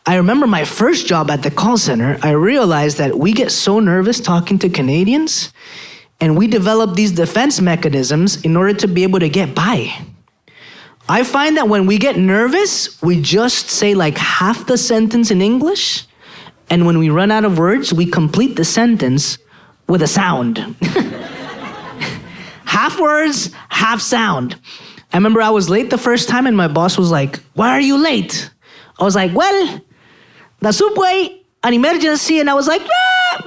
I remember my first job at the call center, I realized that we get so nervous talking to Canadians, and we develop these defense mechanisms in order to be able to get by. I find that when we get nervous, we just say like half the sentence in English, and when we run out of words, we complete the sentence with a sound. Half words, half sound. I remember I was late the first time and my boss was like, "Why are you late?" I was like, "Well, the subway, an emergency," and I was like, "Ah!"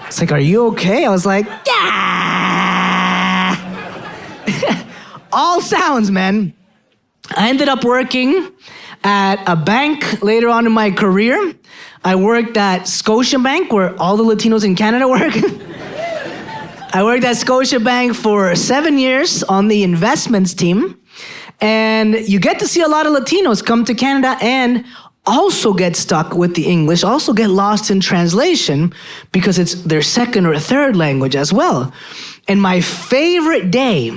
It's like, "Are you okay?" I was like, "Yeah." All sounds, man. I ended up working at a bank later on in my career. I worked at Scotiabank, where all the Latinos in Canada work. I worked at Scotiabank for 7 years on the investments team. And you get to see a lot of Latinos come to Canada and also get stuck with the English, also get lost in translation because it's their second or third language as well. And my favorite day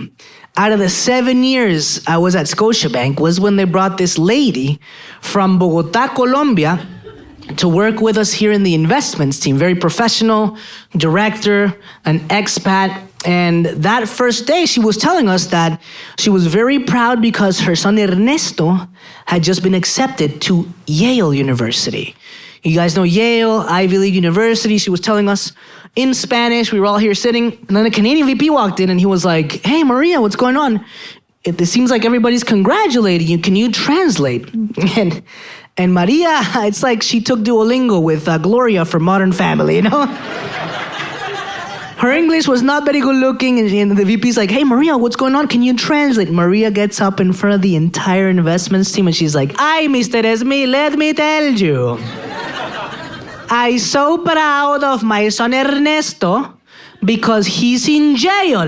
out of the 7 years I was at Scotiabank was when they brought this lady from Bogota, Colombia, to work with us here in the investments team. Very professional, director, an expat. And that first day, she was telling us that she was very proud because her son Ernesto had just been accepted to Yale University. You guys know Yale, Ivy League University. She was telling us in Spanish. We were all here sitting. And then a Canadian VP walked in and he was like, "Hey, Maria, what's going on? It seems like everybody's congratulating you. Can you translate?" And Maria, it's like she took Duolingo with Gloria from Modern Family, you know? Her English was not very good looking, and the VP's like, "Hey, Maria, what's going on? Can you translate?" Maria gets up in front of the entire investments team and she's like, "Ay, Mr. Esme, let me tell you. I'm so proud of my son Ernesto because he's in jail."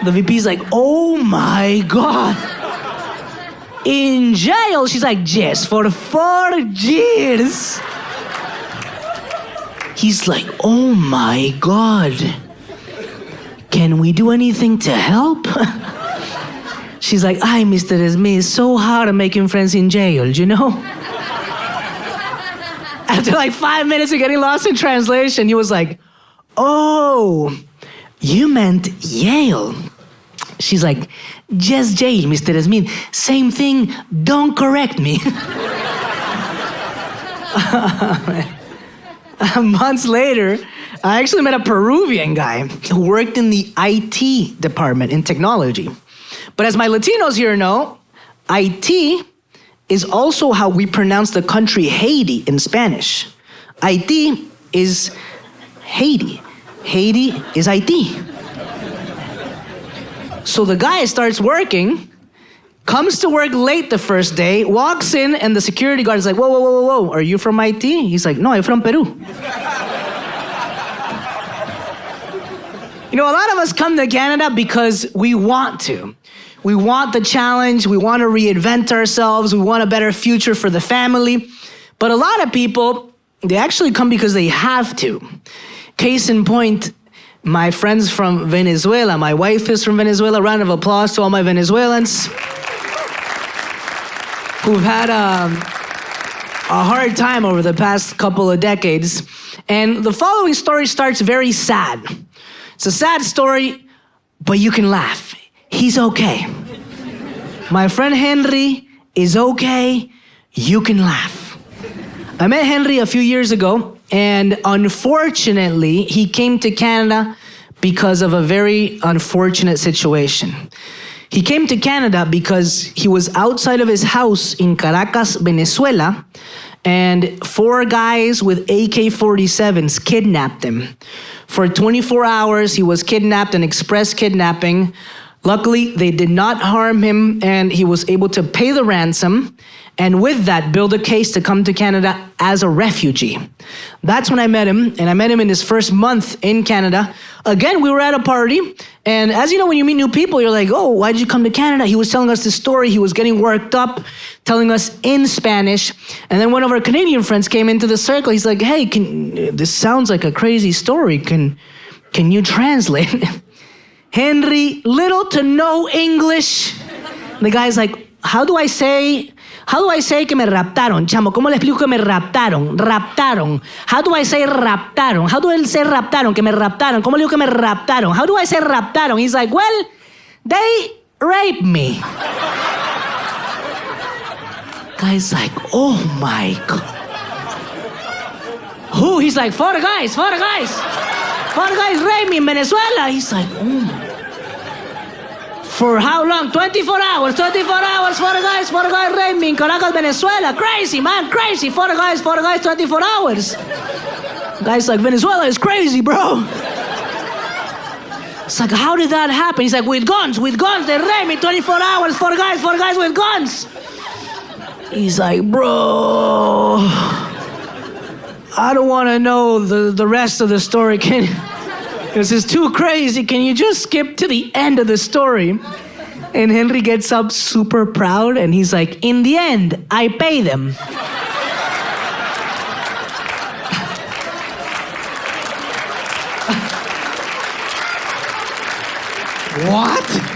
The VP's like, "Oh my God. In jail?" She's like, "Yes, for 4 years. He's like, "Oh my God. Can we do anything to help?" She's like, "Ay, Mr. Esme, it's so hard making friends in jail, you know?" After like 5 minutes of getting lost in translation, he was like, "Oh, you meant Yale." She's like, "Just jail, Mr. Esmin. Same thing, don't correct me." Months later, I actually met a Peruvian guy who worked in the IT department in technology. But as my Latinos here know, IT is also how we pronounce the country Haiti in Spanish. IT is Haiti. Haiti is IT. So the guy starts working, comes to work late the first day, walks in, and the security guard is like, "Whoa, whoa, whoa, whoa, whoa, are you from IT?" He's like, "No, I'm from Peru." You know, a lot of us come to Canada because we want to. We want the challenge, we want to reinvent ourselves, we want a better future for the family. But a lot of people, they actually come because they have to. Case in point, my friends from Venezuela. My wife is from Venezuela. Round of applause to all my Venezuelans who've had a hard time over the past couple of decades. And the following story starts very sad. It's a sad story, but you can laugh. He's okay. My friend Henry is okay. You can laugh. I met Henry a few years ago, and unfortunately, he came to Canada because of a very unfortunate situation. He came to Canada because he was outside of his house in Caracas, Venezuela, and 4 guys with AK-47s kidnapped him. For 24 hours, he was kidnapped, an express kidnapping. Luckily, they did not harm him, and he was able to pay the ransom, and with that, build a case to come to Canada as a refugee. That's when I met him, and I met him in his first month in Canada. Again, we were at a party, and as you know, when you meet new people, you're like, "Oh, why'd you come to Canada?" He was telling us this story. He was getting worked up, telling us in Spanish, and then one of our Canadian friends came into the circle. He's like, "Hey, this sounds like a crazy story. Can can you translate? Henry, little to no English. The guy's like, how do I say que me raptaron? Chamo, ¿cómo le explico que me raptaron? Raptaron. How do I say raptaron? How do I say raptaron? Que me raptaron. ¿Cómo le digo que me raptaron? How do I say raptaron? He's like, well, they raped me. Guy's like, oh my God. Who? He's like, four guys raped me in Venezuela. He's like, oh my. For how long? 24 hours, four guys raped me in Caracas, Venezuela. Crazy, man, crazy. Four guys, 24 hours. Guy's like, Venezuela is crazy, bro. It's like, how did that happen? He's like, with guns, they raped me 24 hours, four guys with guns. He's like, bro, I don't want to know the rest of the story. This is too crazy. Can you just skip to the end of the story? And Henry gets up super proud and he's like, in the end, I pay them. What?